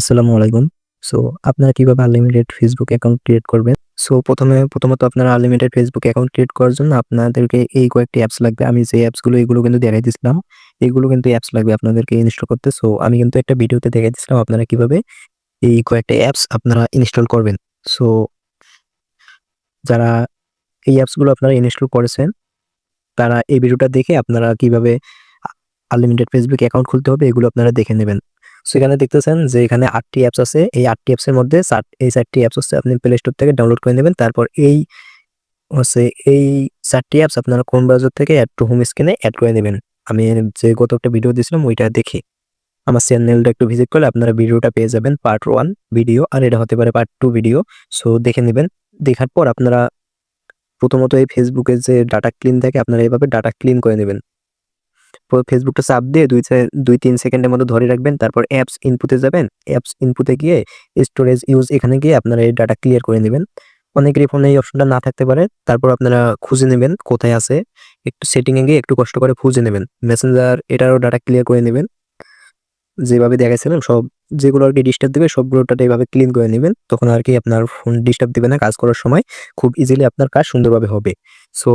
আসসালামু আলাইকুম। সো আপনারা কিভাবে আনলিমিটেড ফেসবুক অ্যাকাউন্ট ক্রিয়েট করবেন? সো প্রথমত আপনারা আনলিমিটেড ফেসবুক অ্যাকাউন্ট ক্রিয়েট করার জন্য আপনাদেরকে এই কয়েকটি অ্যাপস লাগবে। আমি যে অ্যাপসগুলো এগুলো কিন্তু দেখাই দিছিলাম। এগুলো কিন্তু অ্যাপস লাগবে আপনাদেরকে ইনস্টল করতে। সো আমি কিন্তু একটা ভিডিওতে দেখাই দিছিলাম আপনারা কিভাবে এই কয়েকটা অ্যাপস আপনারা ইনস্টল করবেন। সো যারা এই অ্যাপসগুলো আপনারা ইনস্টল করেছেন, তারা এই ভিডিওটা দেখে আপনারা কিভাবে আ আনলিমিটেড ফেসবুক অ্যাকাউন্ট খুলতে হবে এগুলো আপনারা দেখে নেবেন। সো এখানে দেখতেছেন যে এখানে ৮ টি অ্যাপস আছে। এই ৮ টি অ্যাপসের মধ্যে ৪ টি অ্যাপস হচ্ছে আপনি প্লে স্টোর থেকে ডাউনলোড করে নেবেন। তারপর হচ্ছে এই ৪ টি অ্যাপস আপনারা ক্রোম ব্রাউজার থেকে এড টু হোম স্ক্রিনে এড করে নেবেন। আমি যে গত একটা ভিডিও দিয়েছিলাম ওইটা দেখে। আমার চ্যানেলটা একটু ভিজিট করলে আপনারা ভিডিওটা পেয়ে যাবেন পার্ট 1 ভিডিও আর এটা হতে পারে পার্ট 2 ভিডিও। সো দেখে নিবেন। দেখার পর আপনারা প্রথমত এই ফেসবুকের যে ডাটা ক্লিন থাকে আপনারা এভাবে ডাটা ক্লিন করে নেবেন। ফেসবুকটা চাপ দিয়ে ২-৩ সেকেন্ডের মতো ধরে রাখবেন। তারপর অ্যাপস ইনপুটে যাবেন। অ্যাপস ইনপুটে গিয়ে স্টোরেজ ইউজ এখানে গিয়ে আপনারা এই ডাটা ক্লিয়ার করে নিবেন। অনেকেরই ফোনে এই অপশনটা না থাকতে পারে। তারপর আপনারা খুঁজে নেবেন কোথায় আছে। একটু সেটিং এ গিয়ে একটু কষ্ট করে খুঁজে নেবেন। মেসেঞ্জার এটারও ডাটা ক্লিয়ার করে নিবেন। যেভাবে দেখাইছিলাম যেগুলো আরকি ডিস্টার্ব দিবে সবগুলো ডাটা এভাবে ক্লিন করে নিবেন। তখন আরকি আপনার ফোন ডিস্টার্ব দিবে না কাজ করার সময়। খুব ইজিলি আপনার কাজ সুন্দরভাবে হবে। সো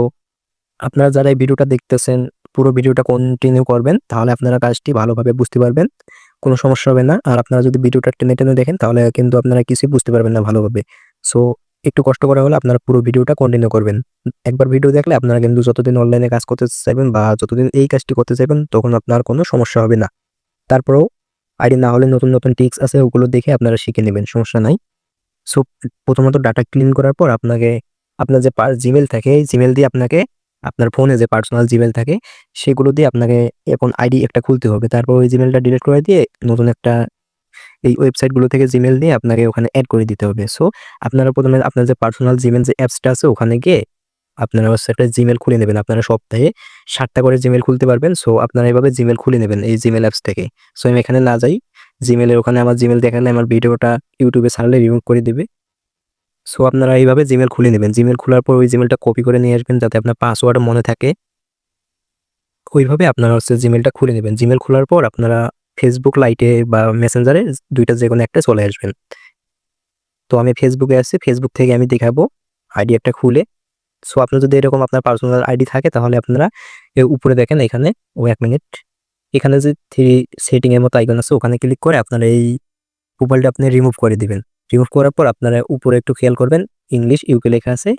আপনারা যারা এই ভিডিওটা দেখতেছেন, পুরো ভিডিওটা কন্টিনিউ করবেন। তাহলে আপনারা কাজটি ভালোভাবে বুঝতে পারবেন। কোনো সমস্যা হবে না। আর আপনারা যদি ভিডিওটা টেনে দেখেন তাহলে কিন্তু আপনারা কিছুই বুঝতে পারবেন না ভালোভাবে। সো একটু কষ্ট করে হলে আপনারা পুরো ভিডিওটা কন্টিনিউ করবেন। একবার ভিডিও দেখলে আপনারা কিন্তু যতদিন অনলাইনে কাজ করতে চাইবেন বা যতদিন এই কাজটি করতে চাইবেন তখন আপনার কোনো সমস্যা হবে না। তারপরেও আইডি না হলে নতুন ট্রিক্স আছে ওগুলো দেখে আপনারা শিখে নিবেন। সমস্যা নাই। সো প্রথমত ডাটা ক্লিন করার পর আপনাকে আপনার যে জিমেইল থাকে এই জিমেইল দিয়ে আপনাকে আপনার ফোনে যে পার্সোনাল জিমেইল থাকে সেগুলো দিয়ে আপনাকে এখন আইডি একটা খুলতে হবে। তারপর ওই জিমেইলটা ডিলিট করে দিয়ে নতুন একটা এই ওয়েবসাইটগুলো থেকে জিমেইল নিয়ে আপনাকে ওখানে এড করে দিতে হবে। সো আপনারা প্রথমে আপনার যে পার্সোনাল জিমেইল যে অ্যাপসটা আছে ওখানে গিয়ে আপনারা হচ্ছে একটা জিমেইল খুলে নেবেন। আপনারা সপ্তাহে ৭ টা করে জিমেইল খুলতে পারবেন। সো আপনারা এভাবে জিমেইল খুলে নেবেন এই জিমেইল অ্যাপস থেকে। সো আমি এখানে না যাই। জিমেইলের ওখানে আমার জিমেইল দেখালে আমার ভিডিওটা YouTube এ ছাড়লে রিমুভ করে দিবে। সো আপনারা এইভাবে জিমেইল খুলে নেবেন। জিমেইল খোলার পর ওই জিমেইলটা কপি করে নিয়ে আসবেন যাতে আপনার পাসওয়ার্ড মনে থাকে। ওইভাবে আপনারা হচ্ছে জিমেইলটা খুলে নেবেন। জিমেইল খোলার পর আপনারা Facebook লাইটে বা মেসেঞ্জারে ২ টা যেকোনো একটা চলে আসবেন। তো আমি Facebook এ আছি। Facebook থেকে আমি দেখাবো আইডি একটা খুলে। সো আপনার যদি এরকম আপনার পার্সোনাল আইডি থাকে তাহলে আপনারা উপরে দেখেন এখানে ১ মিনিট। এখানে যে 3 সেটিং এর মতো আইকন আছে ওখানে ক্লিক করে আপনারা এই প্রোফাইলটা আপনি রিমুভ করে দিবেন। রিমুভ করার পর আপনারা উপরে একটু খেয়াল করবেন ইংলিশ ইউকে লেখা আছে।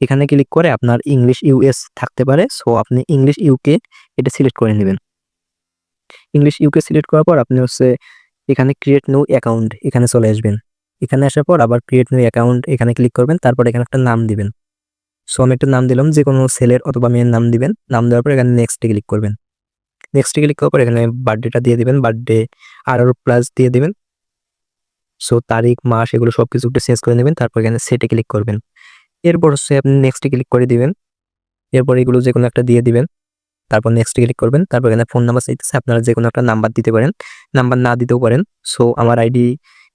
এখানে ক্লিক করে আপনার ইংলিশ ইউএস থাকতে পারে। সো আপনি ইংলিশ ইউকে এটা সিলেক্ট করে নিবেন। ইংলিশ ইউকে সিলেক্ট করার পর আপনি হচ্ছে এখানে ক্রিয়েট নিউ অ্যাকাউন্ট এখানে চলে আসবেন। এখানে আসার পর আবার ক্রিয়েট নিউ অ্যাকাউন্ট এখানে ক্লিক করবেন। তারপর এখানে একটা নাম দিবেন। সো আমি একটা নাম দিলাম যেকোনো ছেলের অথবা মেয়ের নাম দিবেন। নাম দেওয়ার পর এখানে নেক্সট এ ক্লিক করবেন। নেক্সট এ ক্লিক করার পর এখানে বার্থডেটা দিয়ে দিবেন। বার্থডে 18+ দিয়ে দিবেন। সো তারিখ, মাস এগুলো সবকিছু একটু চেঞ্জ করে নেবেন। তারপর এখানে সেটে ক্লিক করবেন। এরপর হচ্ছে আপনি নেক্সট এ ক্লিক করে দিবেন। এরপর এগুলো যেকোনো একটা দিয়ে দিবেন। তারপর নেক্সট এ ক্লিক করবেন। তারপর এখানে ফোন নাম্বার চাইতেছে। আপনারা যেকোনো একটা নাম্বার দিতে পারেন। নাম্বার না দিতেও পারেন। সো আমার আইডি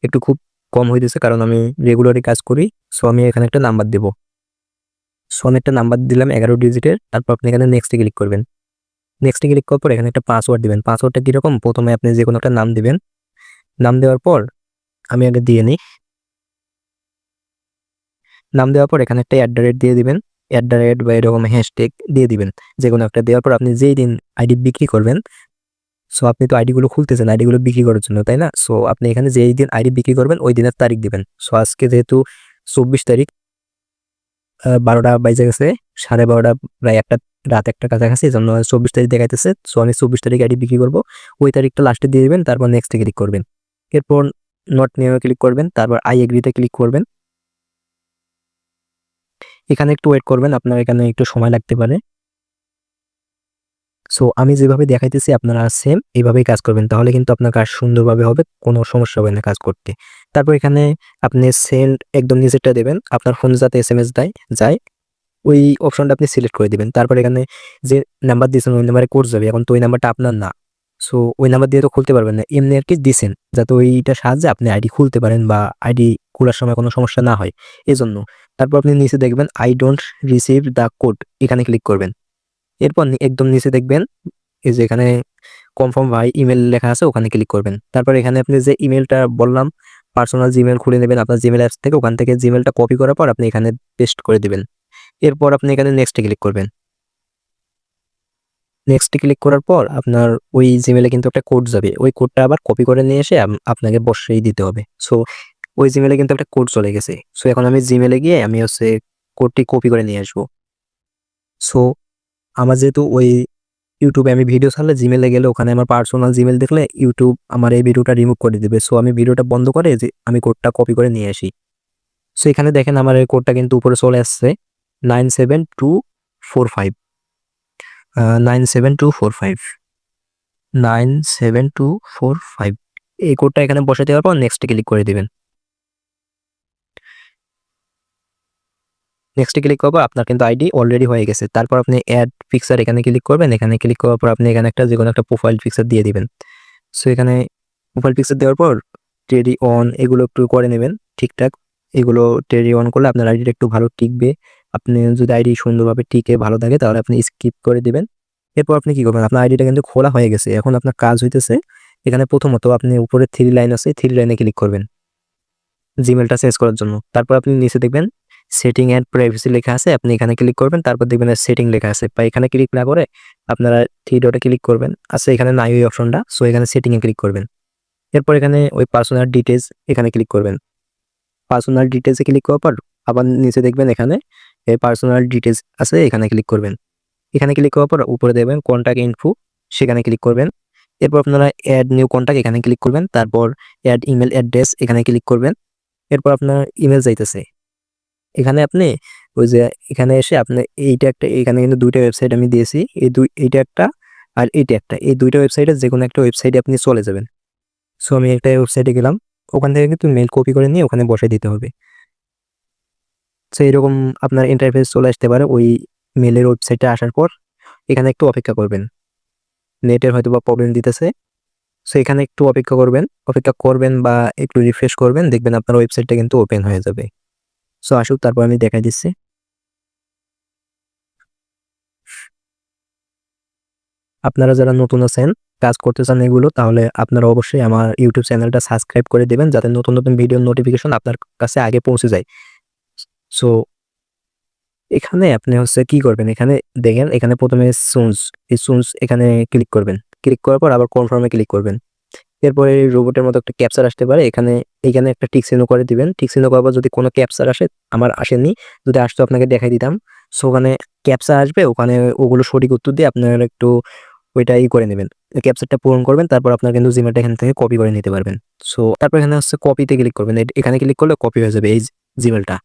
একটু খুব কম হইতেছে কারণ আমি রেগুলারই কাজ করি। সো আমি এখানে একটা নাম্বার দেব। সো আমি একটা নাম্বার দিলাম 11 ডিজিটের। তারপর আপনি এখানে নেক্সট এ ক্লিক করবেন। নেক্সট এ ক্লিক করার পর এখানে একটা পাসওয়ার্ড দিবেন। পাসওয়ার্ডটা কিরকম? প্রথমে আপনি যেকোনো একটা নাম দিবেন। নাম দেওয়ার পর আমি আগে দিয়ে নিই। নাম দেওয়ার পর এখানে একটা দিয়ে দিবেন। বা এরকম হ্যাশট্যাগ দিয়ে দিবেন। যেকোনো একটা দেওয়ার পর আপনি যেই দিন আইডি বিক্রি করবেন, সো আপনি তো আইডি গুলো খুলতেছেন আইডি গুলো বিক্রি করার জন্য, তাই না? সো আপনি এখানে যেই দিন আইডি বিক্রি করবেন ওই দিনের তারিখ দিবেন। সো আজকে যেহেতু ২৪ তারিখ ১২টা বাইজে গেছে, ১২:৩০ প্রায় রাত ১টার কাছাকাছি। এজন্য ২৪ তারিখ দেখাইতেছে। সো আমি ২৪ তারিখ আইডি বিক্রি করব। ওই তারিখটা লাস্টে দিয়ে দিবেন। তারপর নেক্সট এ ক্লিক করবেন। এরপর নট নিউ এ ক্লিক করবেন। তারপর আই এগ্রি তে ক্লিক করবেন। এখানে একটু ওয়েট করবেন। আপনার এখানে একটু সময় লাগতে পারে। সো আমি যেভাবে দেখাইতেছি আপনারা সেম এভাবেই কাজ করবেন। তাহলে কিন্তু আপনার কাজ সুন্দরভাবে হবে। কোনো সমস্যা হবে না কাজ করতে। তারপর এখানে আপনি সেন্ড একদম নিচেরটা দেবেন। আপনার ফোনে যাতে এসএমএস যায় ওই অপশনটা আপনি সিলেক্ট করে দিবেন। তারপর এখানে যে নাম্বার দিয়েছেন ওই নাম্বারে কোড যাবে। এখন তো ওই নাম্বারটা আপনার না। সো ওই নাম্বার দিয়ে তো খুলতে পারবেন না। এমনি আরকি দিছেন যাতে ওইটার সাহায্যে আপনি আইডি খুলতে পারেন বা আইডি খোলার সময় কোনো সমস্যা না হয় এজন্য। তারপর আপনি নিচে দেখবেন I don't receive the code এখানে ক্লিক করবেন। এরপর একদম নিচে দেখবেন এই যে এখানে কনফার্ম বাই ইমেল লেখা আছে ওখানে ক্লিক করবেন। তারপর এখানে আপনি যে ইমেলটা বললাম পার্সোনাল জিমেল খুলে নেবেন আপনার জিমেল অ্যাপস থেকে, ওখান থেকে জিমেলটা কপি করার পর আপনি এখানে পেস্ট করে দিবেন। এরপর আপনি এখানে নেক্সটে ক্লিক করবেন। নেক্সটে ক্লিক করার পর আপনার ওই জিমেলে কিন্তু একটা কোড যাবে, ওই কোডটা আবার কপি করে নিয়ে এসে আপনাকে বসেই দিতে হবে। সো ওই জিমেলে কিন্তু একটা কোড চলে গেছে। সো এখন আমি জিমেলে গিয়ে আমি হচ্ছে কোডটি কপি করে নিয়ে আসবো। সো আমার যেহেতু ওই ইউটিউবে আমি ভিডিও ছাড়লে জিমেলে গেলে ওখানে আমার পার্সোনাল জিমেল দেখলে ইউটিউব আমার এই ভিডিওটা রিমুভ করে দিবে। সো আমি ভিডিওটা বন্ধ করে যে আমি কোডটা কপি করে নিয়ে আসি। সো এখানে দেখেন আমার এই কোডটা কিন্তু উপরে চলে আসছে 97245 97245 97245 এই কোডটা এখানে বসে দেওয়ার পর নেক্সটে ক্লিক করে দিবেন। নেক্সটে ক্লিক করার পর আপনার কিন্তু আইডি অলরেডি হয়ে গেছে। তারপর আপনি অ্যাড পিকচার এখানে ক্লিক করবেন। এখানে ক্লিক করার পর আপনি এখানে একটা যেকোনো একটা প্রোফাইল পিকচার দিয়ে দিবেন। সো এখানে প্রোফাইল পিকচার দেওয়ার পর টেডি অন এগুলো একটু করে নেবেন ঠিকঠাক। এগুলো টেডি অন করলে আপনার আইডিটা একটু ভালো টিকবে। আপনি যদি আইডি সুন্দরভাবে টিকে ভালো থাকে তাহলে আপনি স্কিপ করে দিবেন। এরপর আপনি কি করবেন, আপনার আইডিটা কিন্তু খোলা হয়ে গেছে। এখন আপনার কাজ হইতেছে এখানে প্রথমত আপনি উপরে 3 লাইন আছে, 3 লাইনে ক্লিক করবেন জিমেলটা চেঞ্জ করার জন্য। তারপর আপনি নিচে দেখবেন সেটিং এন্ড প্রাইভেসি লেখা আছে, আপনি এখানে ক্লিক করবেন। তারপর দেখবেন সেটিং লেখা আছে, বা এখানে ক্লিক না করে আপনারা 3 ডটে ক্লিক করবেন। আচ্ছা এখানে নাই ওই অপশনটা, সো এখানে সেটিং এ ক্লিক করবেন। এরপর এখানে ওই পার্সোনাল ডিটেইলস এখানে ক্লিক করবেন। পার্সোনাল ডিটেইলসে ক্লিক করার পর আবার নিচে দেখবেন এখানে এই পার্সোনাল ডিটেইলস আছে, এখানে ক্লিক করবেন। এখানে ক্লিক করার পর উপরে দেখবেন কন্টাক্ট ইনফো, সেখানে ক্লিক করবেন। এরপর আপনারা অ্যাড নিউ কন্টাক্ট এখানে ক্লিক করবেন। তারপর অ্যাড ইমেল অ্যাড্রেস এখানে ক্লিক করবেন। এরপর আপনার ইমেল যাইতেছে এখানে আপনি ওই যে এখানে এসে আপনি এইটা একটা, এখানে কিন্তু দুইটা ওয়েবসাইট আমি দিয়েছি, এইটা একটা আর এইটা একটা, এই দুইটা ওয়েবসাইটে যে কোনো একটা ওয়েবসাইটে আপনি চলে যাবেন। সো আমি একটা ওয়েবসাইটে গেলাম, ওখান থেকে কিন্তু মেল কপি করে নিয়ে ওখানে বসাই দিতে হবে। সো এরকম আপনার ইন্টারফেস চলে আসতে পারে ওই মেলের ওয়েবসাইটে আসার পর। এখানে একটু অপেক্ষা করবেন, নেটের হয়তো বা প্রবলেম দিতেছে। সো এখানে একটু অপেক্ষা করবেন বা একটু রিফ্রেশ করবেন, দেখবেন আপনার ওয়েবসাইটটা কিন্তু ওপেন হয়ে যাবে। সো আসুক তারপর আমি দেখাই দিচ্ছি। আপনারা যারা নতুন আছেন কাজ করতে চান এগুলো, তাহলে আপনারা অবশ্যই আমার ইউটিউব চ্যানেলটা সাবস্ক্রাইব করে দেবেন যাতে নতুন নতুন ভিডিওর নোটিফিকেশন আপনার কাছে আগে পৌঁছে যায়। সো এখানে আপনি হচ্ছে কি করবেন, এখানে দেখেন এখানে প্রথমে সুনস এখানে ক্লিক করবেন। ক্লিক করার পর আবার কনফার্মে ক্লিক করবেন। এরপরে রোবটের মতো একটা ক্যাপচার আসতে পারে, এখানে একটা টিক চিহ্ন করে দিবেন। টিক চিহ্ন করার পর যদি কোনো ক্যাপচার আসে, আমার আসেনি, যদি আসতো আপনাকে দেখাই দিতাম। সো ওখানে ক্যাপচার আসবে, ওখানে ওগুলো সঠিক উত্তর দিয়ে আপনার একটু ওইটা করে নেবেন, ক্যাপচারটা পূরণ করবেন। তারপর আপনার কিন্তু জিমেলটা এখান থেকে কপি করে নিতে পারবেন। সো তারপর এখানে হচ্ছে কপিতে ক্লিক করবেন, এখানে ক্লিক করলে কপি হয়ে যাবে এই জিমেলটা।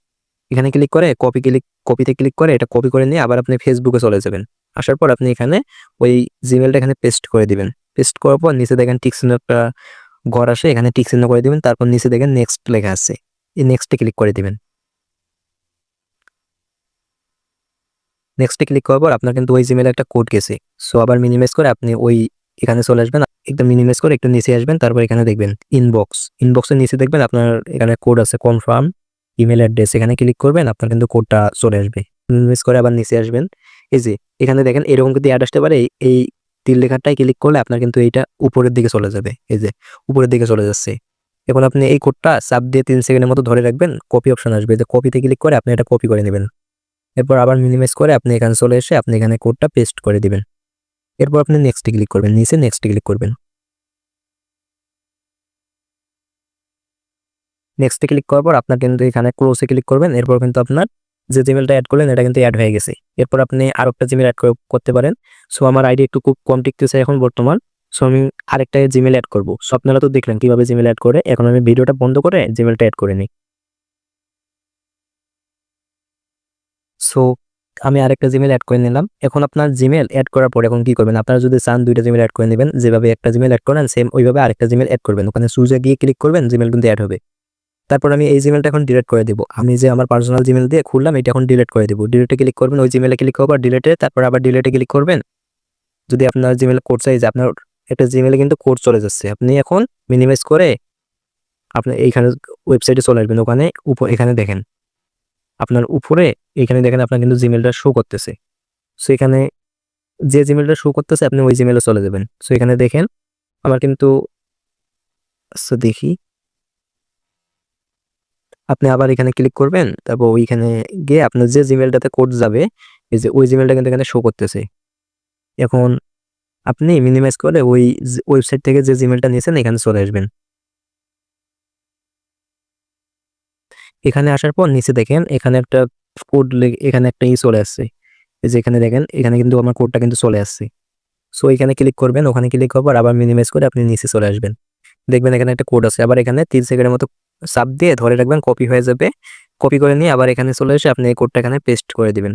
এখানে ক্লিক করে কপিতে ক্লিক করে এটা কপি করে নিয়ে আবার আপনি ফেসবুকে চলে যাবেন। আসার পর আপনি এখানে ওই জিমেলটা এখানে পেস্ট করে দিবেন। পেস্ট করার পর নিচে দেখেন টিক চিহ্ন একটা ঘর আসে, এখানে টিক চিহ্ন করে দিবেন। তারপর নিচে দেখেন নেক্সট লেখা আছে, এই নেক্সটে ক্লিক করে দিবেন। নেক্সটে ক্লিক করার পর আপনার কিন্তু ওই জিমেলে একটা কোড গেছে। সো আবার মিনিমাইজ করে আপনি ওই এখানে চলে আসবেন, একদম মিনিমাইজ করে একটু নিচে আসবেন। তারপর এখানে দেখবেন ইনবক্সের নিচে দেখবেন আপনার এখানে কোড আছে কনফার্ম ইমেল অ্যাড্রেস, এখানে ক্লিক করবেন, আপনার কিন্তু কোডটা চলে আসবে। মিনিমাইজ করে আবার নিচে আসবেন। এই যে এখানে দেখেন এরকম কিন্তু অ্যাড আসতে পারে, এই তীর লেখাটাই ক্লিক করলে আপনার কিন্তু এইটা উপরের দিকে চলে যাবে। এই যে উপরের দিকে চলে যাচ্ছে। এখন আপনি এই কোডটা চাপ দিয়ে 3 সেকেন্ডের মতো ধরে রাখবেন, কপি অপশন আসবে, যে কপিতে ক্লিক করে আপনি এটা কপি করে নেবেন। এরপর আবার মিনিমাইজ করে আপনি এখানে চলে এসে আপনি এখানে কোডটা পেস্ট করে দিবেন। এরপর আপনি নেক্সটে ক্লিক করবেন, নিচে নেক্সটে ক্লিক করবেন। নেক্সটে ক্লিক করার পর আপনার কিন্তু এখানে ক্লোজে ক্লিক করবেন। এরপর কিন্তু আপনার যে জিমেলটা অ্যাড করলেন এটা কিন্তু অ্যাড হয়ে গেছে। এরপর আপনি আরো একটা জিমেল অ্যাড করতে পারেন। সো আমার আইডি একটু খুব কম টিকতেছে এখন বর্তমান। সো আমি আরেকটা জিমেল অ্যাড করব। সো আপনারা তো দেখলেন কিভাবে জিমেল অ্যাড করে, এখন আমি ভিডিওটা বন্ধ করে জিমেলটা অ্যাড করে নিই। সো আমি আরেকটা জিমেল অ্যাড করে নিলাম। এখন আপনার জিমেল অ্যাড করার পর এখন কি করবেন, আপনারা যদি চান দুইটা জিমেল অ্যাড করে নেবেন, যেভাবে একটা জিমেল অ্যাড করেন সেম ওইভাবে আরেকটা জিমেল অ্যাড করবেন। ওখানে চুজে গিয়ে ক্লিক করবেন, জিমেল কিন্তু অ্যাড হবে। তারপর আমি এই জিমেলটা এখন ডিলিট করে দিব। আমি যে আমার পার্সোনাল জিমেল দিয়ে খুললাম এটা এখন ডিলিট করে দিব। ডিলিটে ক্লিক করবেন, ওই জিমেলে ক্লিক করবার ডিলিটে, তারপর আবার ডিলিটে ক্লিক করবেন। যদি আপনার জিমেল কোড চাই, যে আপনার একটা জিমেলে কিন্তু কোড চলে যাচ্ছে, আপনি এখন মিনিমাইজ করে আপনি এইখানে ওয়েবসাইটে চলে আসবেন। ওখানে এখানে দেখেন আপনার উপরে, এখানে দেখেন আপনার কিন্তু জিমেলটা শো করতেছে। সো এখানে যে জিমেলটা শো করতেছে আপনি ওই জিমেলে চলে যাবেন। সো এখানে দেখেন আমার কিন্তু দেখি আপনি আবার এখানে ক্লিক করবেন, তারপর ওইখানে গিয়ে আপনার যে জিমেলটাতে কোড যাবে এই যে ওই জিমেলটা কিন্তু এখানে শো করতেছে। এখন আপনি মিনিমাইজ করে ওই ওয়েবসাইট থেকে যে জিমেলটা নিয়েছেন এখানে চলে আসবেন। এখানে আসার পর নিচে দেখেন এখানে একটা কোড, এখানে একটা চলে আসছে। এই যে এখানে দেখেন এখানে কিন্তু আমার কোডটা কিন্তু চলে আসছে। সো এখানে ক্লিক করবেন, ওখানে ক্লিক করার পর আবার মিনিমাইজ করে আপনি নিচে চলে আসবেন। দেখবেন এখানে একটা কোড আছে, আবার এখানে 3 সেকেন্ডের মতো চাপ দিয়ে ধরে রাখবেন, কপি হয়ে যাবে। কপি করে নিয়ে আবার এখানে চলে এসে আপনি এই কোডটা এখানে পেস্ট করে দিবেন।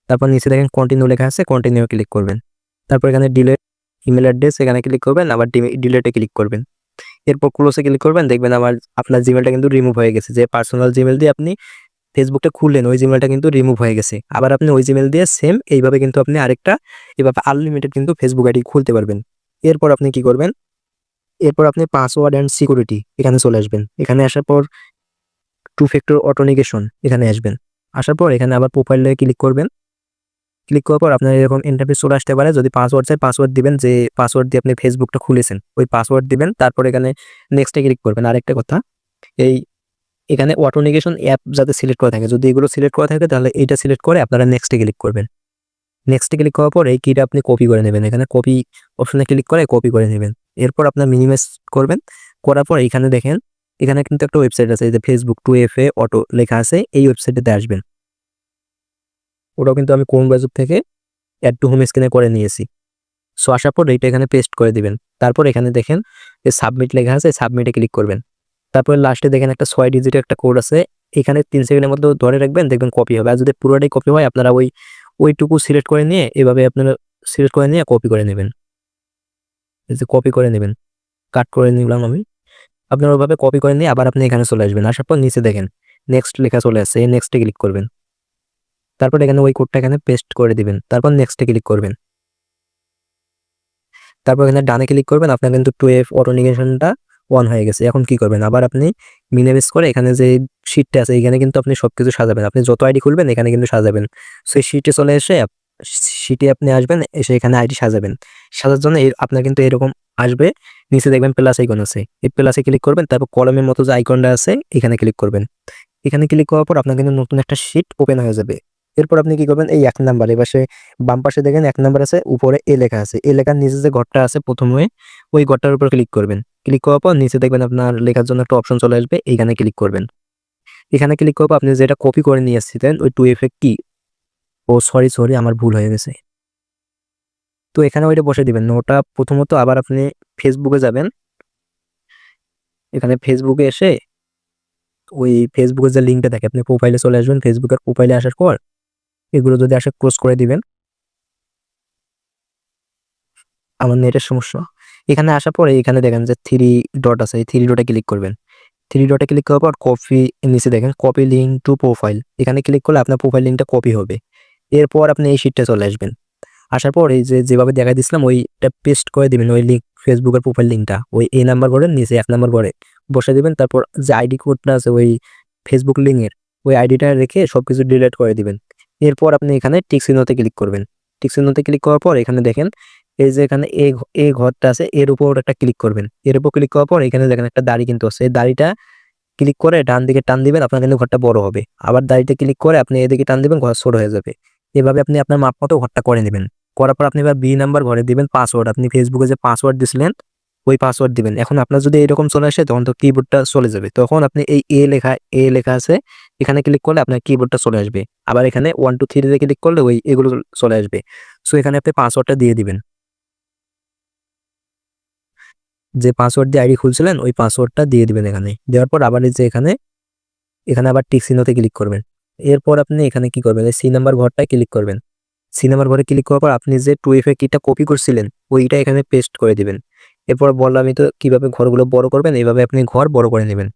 তারপর নিচে দেখেন কন্টিনিউ লেখা আছে, কন্টিনিউ ক্লিক করবেন। তারপর এখানে ডিলিট ইমেল অ্যাড্রেস এখানে ক্লিক করবেন, আবার ডিলিটে ক্লিক করবেন। এরপর ক্লোজে ক্লিক করবেন, দেখবেন আপনার জিমেলটা কিন্তু রিমুভ হয়ে গেছে। যে পার্সোনাল জিমেল দিয়ে আপনি ফেসবুকটা খুললেন ওই জিমেলটা কিন্তু রিমুভ হয়ে গেছে। আবার আপনি ওই জিমেল দিয়ে সেম এইভাবে কিন্তু আপনি আরেকটা এভাবে আনলিমিটেড কিন্তু ফেসবুক আইডি খুলতে পারবেন। এরপর আপনি কি করবেন, এরপর আপনি পাসওয়ার্ড অ্যান্ড সিকিউরিটি এখানে চলে আসবেন। এখানে আসার পর টু ফ্যাক্টর অথেন্টিকেশন এখানে আসবেন। আসার পর এখানে আবার প্রোফাইলে ক্লিক করবেন। ক্লিক করার পর আপনার এরকম ইন্টারফেস চলে আসতে পারে। যদি পাসওয়ার্ড চাই পাসওয়ার্ড দিবেন, যে পাসওয়ার্ড দিয়ে আপনি ফেসবুকটা খুলেছেন ওই পাসওয়ার্ড দিবেন। তারপর এখানে নেক্সটে ক্লিক করবেন। আরেকটা কথা, এই এখানে অটোনিকেশন অ্যাপ যাতে সিলেক্ট করা থাকে, যদি এগুলো সিলেক্ট করা থাকে তাহলে এইটা সিলেক্ট করে আপনারা নেক্সটে ক্লিক করবেন। নেক্সটে ক্লিক করার পর এই কিটা আপনি কপি করে নেবেন, এখানে কপি অপশনে ক্লিক করে কপি করে নেবেন। এরপর আপনার মিনিমাইজ করবেন, করার পর এখানে দেখেন এখানে কিন্তু একটা ওয়েবসাইট আছে, এই যে ফেসবুক 2FA অটো লেখা আছে, এই ওয়েবসাইটে আসবেন। ওটাও কিন্তু আমি কোন ব্রাউজার থেকে অ্যাড টু হোম স্ক্রিনে করে নিয়েছি। সো আসার পর এইটা এখানে পেস্ট করে দিবেন। তারপর এখানে দেখেন যে সাবমিট লেখা আছে, সাবমিটে ক্লিক করবেন। তারপরে লাস্টে দেখেন একটা 6 ডিজিটের একটা কোড আছে, এখানে 3 সেকেন্ডের মধ্যে ধরে রাখবেন, দেখবেন কপি হবে। আর যদি পুরোটাই কপি হয় আপনারা ওইটুকু সিলেক্ট করে নিয়ে এভাবে আপনারা সিলেক্ট করে নিয়ে কপি করে নেবেন। এই যে কপি করে নেবেন, কাট করে নিলাম আমি। আপনারা ওইভাবে কপি করে নিয়ে আবার আপনি এখানে চলে আসবেন। আসার পর নিচে দেখেন নেক্সট লেখা চলে আসছে, এই নেক্সটে ক্লিক করবেন। তারপর এখানে ওই কোডটা এখানে পেস্ট করে দিবেন। তারপর নেক্সটে ক্লিক করবেন। তারপর এখানে ডানে ক্লিক করবেন, আপনার কিন্তু 2F অটোনিকেশনটা অন হয়ে গেছে। এখন কি করবেন, আবার আপনি মিনিমাইজ করে এখানে যে শীটটা আছে এখানে কিন্তু আপনি সবকিছু সাজাবেন। আপনি যত আইডি খুলবেন এখানে কিন্তু সাজাবেন। সেই শীটে চলে এসে শীটে আপনি আসবেন, এসে এখানে আইডি সাজাবেন। সাজার জন্য আপনার কিন্তু এরকম আসবে, নিচে দেখবেন প্লাস আইকন আছে, এই প্লাসে ক্লিক করবেন। তারপর কলমের মতো যে আইকনটা আছে এখানে ক্লিক করবেন। এখানে ক্লিক করার পর আপনার কিন্তু নতুন একটা শীট ওপেন হয়ে যাবে। এরপর আপনি কি করবেন, এই 1 নাম্বার এপাশে বাম পাশে দেখেন 1 নাম্বার আছে, উপরে এ লেখা আছে। এই লেখার নিচে যে ঘরটা আছে প্রথমে ওই ঘরটার উপর ক্লিক করবেন। ক্লিক করার পর নিচে দেখবেন আপনার লেখার জন্য একটা অপশন চলে আসবে, এইখানে ক্লিক করবেন। এখানে ক্লিক করার পর আপনি যেটা কপি করে নিয়ে এসেছিলেন ওই 2FA কি, ও সরি আমার ভুল হয়ে গেছে। তো এখানে ওইটা বসে দিবেন। ওটা প্রথমত আবার আপনি ফেসবুকে যাবেন। এখানে ফেসবুকে এসে ওই ফেসবুকের যে লিঙ্কটা থাকে আপনি প্রোফাইলে চলে আসবেন। ফেসবুকের প্রোফাইলে আসার পর এগুলো যদি আসে ক্লোজ করে দিবেন। আমার নেটের সমস্যা। এখানে আসার পরে এখানে দেখেন যে 3 ডট আছে, এই 3 ডটে ক্লিক করবেন। 3 ডটে ক্লিক করার পর কপি, নিচে দেখেন কপি লিঙ্ক টু প্রোফাইল, এখানে ক্লিক করলে আপনার প্রোফাইল লিঙ্কটা কপি হবে। এরপর আপনি এই শীটটা চলে আসবেন। আসার পর এই যেভাবে দেখাই দিছিলাম ওইটা পেস্ট করে দিবেন, ওই লিঙ্ক ফেসবুকের প্রোফাইল লিঙ্কটা ওই এই নাম্বার ঘরের নিচে 1 নাম্বার ঘরে বসে দিবেন। তারপর যে আইডি কোডটা আছে ওই ফেসবুক লিঙ্কের ওই আইডিটা রেখে সবকিছু ডিলিট করে দিবেন। এরপর আপনি এখানে টিক চিহ্নতে ক্লিক করবেন। টিক চিহ্নতে ক্লিক করার পর এখানে দেখেন এই যে এখানে এই ঘরটা আছে এর উপর একটা ক্লিক করবেন। এর উপর ক্লিক করার পর এখানে দেখেন একটা দাড়ি কিন্তু আছে, এই দাড়িটা ক্লিক করে ডান দিকে টান দিবেন, আপনার কিন্তু ঘরটা বড় হবে। আবার দাড়িটা ক্লিক করে আপনি এদিকে টান দিবেন, ঘর ছোট হয়ে যাবে। এভাবে আপনি আপনার মাপ মতো ঘরটা করে নেবেন। করার পর আপনি এবার বি নাম্বার ঘরে দিবেন পাসওয়ার্ড, আপনি ফেসবুকে যে পাসওয়ার্ড দিছিলেন ওই পাসওয়ার্ড দিবেন। এখন আপনার যদি এরকম চলে আসে তখন তো কিবোর্ডটা চলে যাবে, তখন আপনি এই এ লেখা আছে এখানে ক্লিক করলে আপনার কিবোর্ডটা চলে আসবে। আবার এখানে 1 2 3 ক্লিক করলে ওই এগুলো চলে আসবে। সো এখানে আপনি পাসওয়ার্ডটা দিয়ে দিবেন, যে পাসওয়ার্ড দিয়ে আইডি খুলছিলেন ওই পাসওয়ার্ডটা দিয়ে দিবেন। এখানে দেওয়ার পর আবার এই যে এখানে এখানে আবার টিক চিহ্নতে ক্লিক করবেন। এরপর আপনি এখানে কি করবেন, এই সি নাম্বার ঘরটায় ক্লিক করবেন। সি নাম্বার ঘরে ক্লিক করার পর আপনি যে 2FA কিটা কপি করছিলেন ওইটা এখানে পেস্ট করে দিবেন। এরপর বললামই তো কিভাবে ঘরগুলো বড় করবেন, এইভাবে আপনি ঘর বড় করে নেবেন।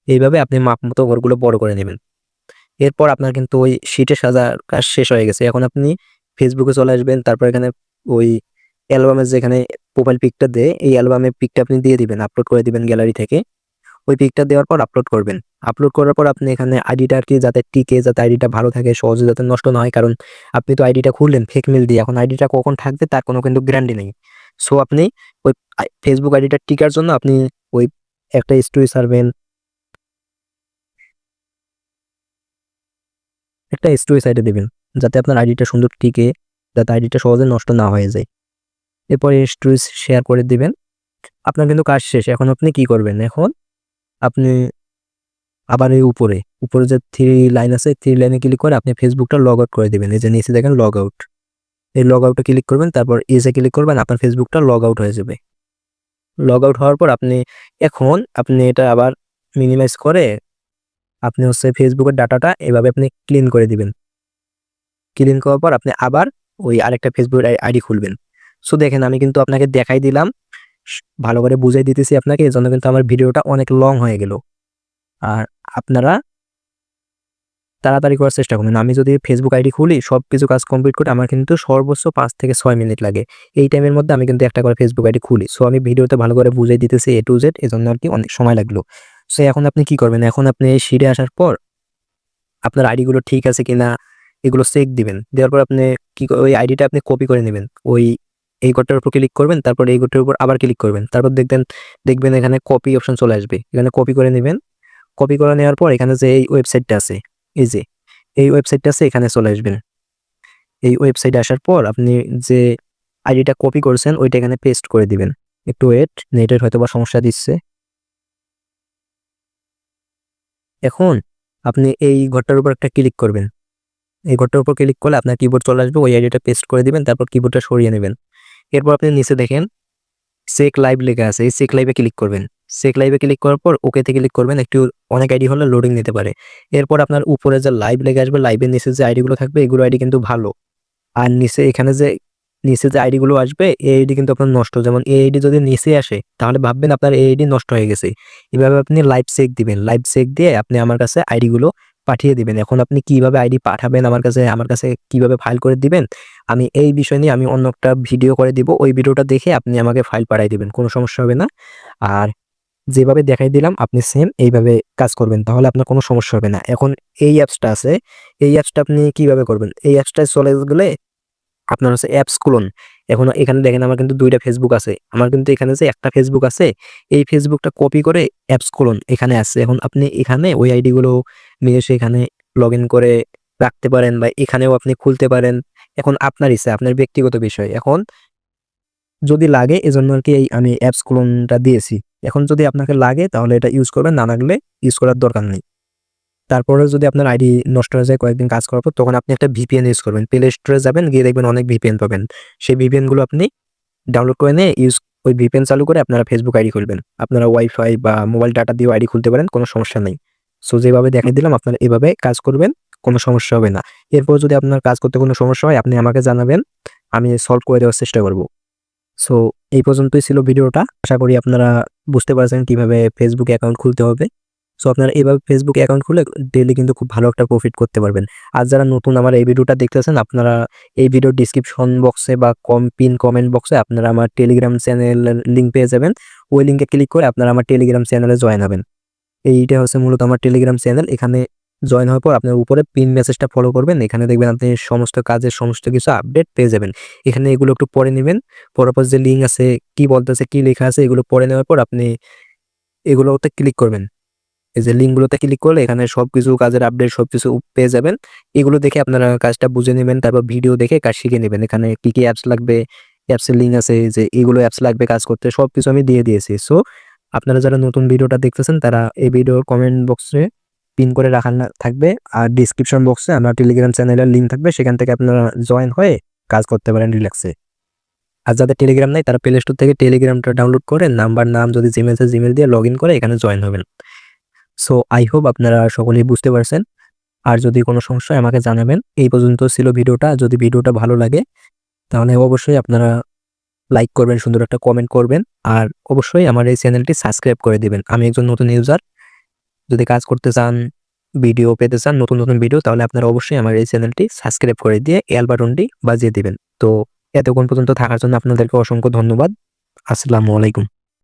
এইভাবে আপনি মাপ মতো ঘরগুলো বড় করে নেবেন। এরপর আপনার কিন্তু ওই শীটে সাজার কাজ শেষ হয়ে গেছে। এখন আপনি ফেসবুকে চলে আসবেন। তারপর এখানে ওই অ্যালবামের যেখানে প্রোফাইল পিকটা দেয় এই অ্যালবামের পিকটা আপনি দিয়ে দিবেন, আপলোড করে দিবেন গ্যালারি থেকে। ওই পিকটা দেওয়ার পর আপলোড করবেন। আপলোড করার পর আপনি এখানে আইডিটা আর কি যাতে টিকে, যাতে আইডিটা ভালো থাকে, সহজে যাতে নষ্ট না হয়, কারণ আপনি তো আইডিটা খুললেন ফেক মেল দিয়ে, এখন আইডিটা কখন থাকবে তার কোনো কিন্তু গ্যারান্টি নেই। সো আপনি ওই ফেসবুক আইডিটা টিকার জন্য আপনি ওই একটা স্টোরি ছাড়বেন, একটা স্টোরি সাইডে দিবেন যাতে আপনার আইডিটা সুন্দর টিকে, যাতে আইডিটা সহজে নষ্ট না হয়ে যায়। এরপরে স্টোরি শেয়ার করে দিবেন। আপনার কিন্তু কাজ শেষ। এখন আপনি কি করবেন? এখন আপনি আবার এই উপরে যে 3 লাইন আছে, 3 লাইনে ক্লিক করে আপনি ফেসবুকটা লগ আউট করে দিবেন। এই যে নিচে দেখেন লগ আউট। এই লগ আউটে ক্লিক করবেন, তারপর এসে ক্লিক করবেন, আপনার ফেসবুকটা লগ আউট হয়ে যাবে। লগ আউট হওয়ার পর এখন আপনি এটা আবার মিনিমাইজ করে আপনি হচ্ছে ফেসবুকের ডাটাটা এভাবে আপনি ক্লিন করে দিবেন। ক্লিন করার পর আপনি আবার ওই আরেকটা ফেসবুক আইডি খুলবেন। সো দেখেন আমি কিন্তু আপনাকে দেখাই দিলাম, ভালো করে বুঝাই দিতেছি আপনাকে, এজন্য কিন্তু আমার ভিডিওটা অনেক লং হয়ে গেল। আর আপনারা তাড়াতাড়ি করার চেষ্টা করবেন। আমি যদি ফেসবুক আইডি খুলি সবকিছু কাজ কমপ্লিট করে আমার কিন্তু সর্বোচ্চ 5 থেকে 6 মিনিট লাগে। এই টাইমের মধ্যে আমি কিন্তু একটা করে ফেসবুক আইডি খুলি। সো আমি ভিডিওতে ভালো করে বুঝাই দিতেছি A to Z, এজন্য আর কি অনেক সময় লাগলো। সো এখন আপনি কি করবেন? এখন আপনি এই সিটে আসার পর আপনার আইডি গুলো ঠিক আছে কিনা এগুলো চেক দিবেন। দেওয়ার পর আপনি ওই আইডিটা আপনি কপি করে নেবেন। এই ঘরটার উপর ক্লিক করবেন, তারপর এই ঘরটার উপর আবার ক্লিক করবেন। তারপর দেখবেন এখানে কপি অপশন চলে আসবে। এখানে কপি করে নেবেন। কপি করে নেওয়ার পর এখানে যে এই ওয়েবসাইটটা আছে, এই যে এই ওয়েবসাইটটা আছে, এখানে চলে আসবেন। এই ওয়েবসাইটে আসার পর আপনি যে আইডিটা কপি করছেন ওইটা এখানে পেস্ট করে দিবেন। একটু ওয়েট, নেটের হয়তো বা সমস্যা দিচ্ছে। এখন আপনি এই ঘরটার উপর একটা ক্লিক করবেন। এই ঘরটার উপর ক্লিক করলে আপনার কিবোর্ড চলে আসবে, ওই আইডিটা পেস্ট করে দিবেন, তারপর কিবোর্ডটা সরিয়ে নেবেন। এরপর আপনি নিচে দেখেন চেক লাইভ লেখা আছে, এই চেক লাইভে ক্লিক করবেন। চেক লাইভে ক্লিক করার পর ওকেতে ক্লিক করবেন। একটু অনেক আইডি হলে লোডিং নিতে পারে। এরপর আপনার উপরে যে লাইভ লেখা আসবে, লাইভের নিচে যে আইডিগুলো থাকবে এগুলো আইডি কিন্তু ভালো। আর নিচে যে আইডি গুলো আসবে এই আইডি কিন্তু আপনার নষ্ট। যেমন এই আইডি যদি নিচে আসে তাহলে ভাববেন আপনার এই আইডি নষ্ট হয়ে গেছে। এভাবে আপনি লাইভ চেক দিবেন। লাইভ চেক দিয়ে আপনি আমার কাছে আইডি গুলো পাঠিয়ে দিবেন। এখন আপনি কিভাবে আইডি পাঠাবেন আমার কাছে কিভাবে ফাইল করে দিবেন, আমি এই বিষয় নিয়ে আমি অন্য একটা ভিডিও করে দিব। ওই ভিডিওটা দেখে আপনি আমাকে ফাইল পাঠিয়ে দিবেন, কোনো সমস্যা হবে না। আর যেভাবে দেখাই দিলাম আপনি সেম এইভাবে কাজ করবেন, তাহলে আপনার কোনো সমস্যা হবে না। এখন এই অ্যাপসটা আছে, এই অ্যাপসটা আপনি কিভাবে করবেন? এই অ্যাপসটায় চলে গেলে আপনার হচ্ছে অ্যাপস খুলুন। এখন এখানে দেখেন আমার কিন্তু 2টা ফেসবুক আছে। আমার কিন্তু এখানে যে একটা ফেসবুক আছে, এই ফেসবুকটা কপি করে অ্যাপস খুলুন, এখানে আছে। এখন আপনি এখানে ওই আইডি গুলো নিয়ে এসে এখানে লগইন করে রাখতে পারেন বা এখানেও আপনি খুলতে পারেন। এখন আপনার ইচ্ছা, আপনার ব্যক্তিগত বিষয়। এখন যদি লাগে এজন্য আর কি আমি অ্যাপস ক্লোনটা দিয়েছি। এখন যদি আপনাকে লাগে তাহলে এটা ইউজ করবেন, না লাগলে ইউজ করার দরকার নেই। তারপরে যদি আপনার আইডি নষ্ট হয়ে যায় কয়েকদিন কাজ করার পর, তখন আপনি একটা ভিপিএন ইউজ করবেন। প্লে স্টোরে যাবেন, গিয়ে দেখবেন অনেক ভিপিএন পাবেন। সেই ভিপিএন গুলো আপনি ডাউনলোড করে নিয়ে ওই ভিপিএন চালু করে আপনারা ফেসবুক আইডি খুলবেন। আপনারা ওয়াইফাই বা মোবাইল ডাটা দিয়েও আইডি খুলতে পারেন, কোনো সমস্যা নেই। সো যেভাবে দেখাই দিলাম আপনারা এভাবে কাজ করবেন, কোনো সমস্যা হবে না। এরপর যদি আপনার কাজ করতে কোনো সমস্যা হয় আপনি আমাকে জানাবেন, আমি সলভ করে দেওয়ার চেষ্টা করব। সো এই পর্যন্তই ছিল ভিডিওটা। আশা করি আপনারা বুঝতে পারছেন কিভাবে ফেসবুক অ্যাকাউন্ট খুলতে হবে। সো আপনারা এইভাবে ফেসবুক অ্যাকাউন্ট খুলে ডেইলি কিন্তু খুব ভালো একটা প্রফিট করতে পারবেন। আর যারা নতুন আমার এই ভিডিওটা দেখতেছেন, আপনারা এই ভিডিওর ডিসক্রিপশন বক্সে বা পিন কমেন্ট বক্সে আপনারা আমার টেলিগ্রাম চ্যানেলের লিঙ্ক পেয়ে যাবেন। ওই লিঙ্কে ক্লিক করে আপনারা আমার টেলিগ্রাম চ্যানেলে জয়েন হবেন। এইটা হচ্ছে মূলত আমার টেলিগ্রাম চ্যানেল। এখানে জয়েন হওয়ার পর আপনার উপরে পিন মেসেজটা ফলো করবেন। এখানে দেখবেন আপনি সমস্ত কাজের সমস্ত কিছু আপডেট পেয়ে যাবেন। এখানে এগুলো একটু পড়ে নেবেন। পড়ার পর যে লিঙ্ক আছে, কি বলতেছে, কি লেখা আছে, এগুলো পড়ে নেওয়ার পর আপনি এগুলোতে ক্লিক করবেন। এই যে লিঙ্কগুলোতে ক্লিক করলে এখানে সবকিছু কাজের আপডেট সবকিছু পেয়ে যাবেন। এগুলো দেখে আপনারা কাজটা বুঝে নেবেন, তারপর ভিডিও দেখে কাজ শিখে নেবেন। এখানে কি কি অ্যাপস লাগবে, অ্যাপসের লিঙ্ক আছে, যে এগুলো অ্যাপস লাগবে কাজ করতে, সবকিছু আমি দিয়ে দিয়েছি। সো আপনারা যারা নতুন ভিডিওটা দেখতেছেন তারা এই ভিডিওর কমেন্ট বক্সে পিন করে রাখা থাকবে, আর ডিসক্রিপশন বক্সে আমার টেলিগ্রাম চ্যানেলের লিঙ্ক থাকবে, সেখান থেকে আপনারা জয়েন হয়ে কাজ করতে পারেন রিল্যাক্সে। আর যাদের টেলিগ্রাম নাই তারা প্লে স্টোর থেকে টেলিগ্রামটা ডাউনলোড করে নাম যদি জিমেল আছে জিমেল দিয়ে লগ ইন করে এখানে জয়েন হবেন। সো আই হোপ আপনারা সকলেই বুঝতে পারছেন। আর যদি কোনো সমস্যা হয় আমাকে জানাবেন। এই পর্যন্ত ছিল ভিডিওটা। যদি ভিডিওটা ভালো লাগে তাহলে অবশ্যই আপনারা লাইক করবেন, সুন্দর একটা কমেন্ট করবেন, আর অবশ্যই আমার এই চ্যানেলটি সাবস্ক্রাইব করে দিবেন। আমি একজন নতুন ইউজার, যদি কাজ করতে চান, ভিডিও পেতে চান, নতুন ভিডিও, তাহলে আপনারা অবশ্যই আমার এই চ্যানেলটি সাবস্ক্রাইব করে দিয়ে এল বাটনটি বাজিয়ে দিবেন। তো এতক্ষণ পর্যন্ত থাকার জন্য আপনাদেরকে অসংখ্য ধন্যবাদ। আসসালামু আলাইকুম।